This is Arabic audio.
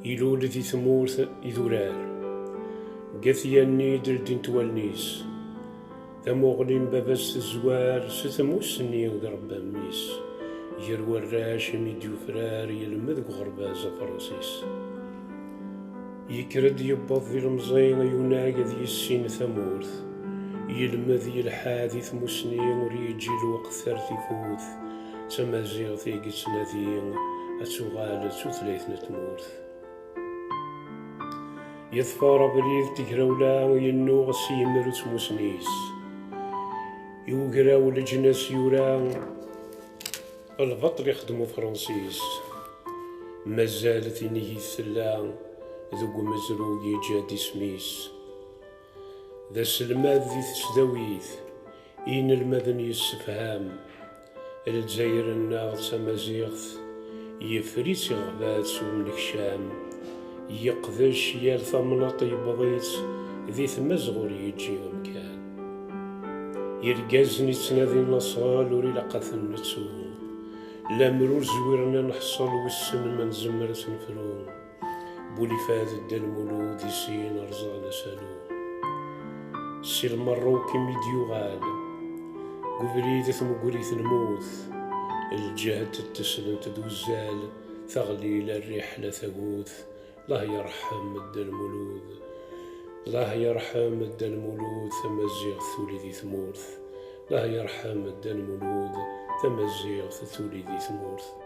يلول ذي ثمورث إذورار قثياني دلدين توالنيس ثموغلين بابس الزوار ستموسني وقرب ميس يروى الراش ميديو فرار يلمذ غرباز فرنسيس يكرد يبض ذي المزين يناق ذي السين ثمورث يلمذ يلحاذي مسني وريجي الوقت ثرثي فوث تمازيغ ثيقي سناذين أتوغال تثليث نتمورث يظفر بريد تكرولا ينوغ سيمر تموسنيس يوقراو لجناس يورا البطل يخدمو فرنسيس مازالت نهي الثلا ذوق مزروق يجاد سميس ذا سلماد ذي تسداويث إن المذن يسفهام الجزائر الناغ تمازيغث يفريس غبات سوملك شام يقذش يال ثمنط يبضيت ذي ثمزغور يجي مكان يرقزني تنادي النصال وري لقاث النتو لامرور زويرنا نحصل والسن من زمرة نفرو بولي فاد الدال مولود يسين رزقنا سالو سي المروكي ميديو غال قبريد ثم قريث الموث الجهد تتسلم تدوزال ثغليل الرحلة ثقوث الله يرحم الدال مولود الله يرحم الدال مولود ثمزيغ ثولي ذي ثمورث الله يرحم الدال مولود ثمزيغ ثولي ذي ثمورث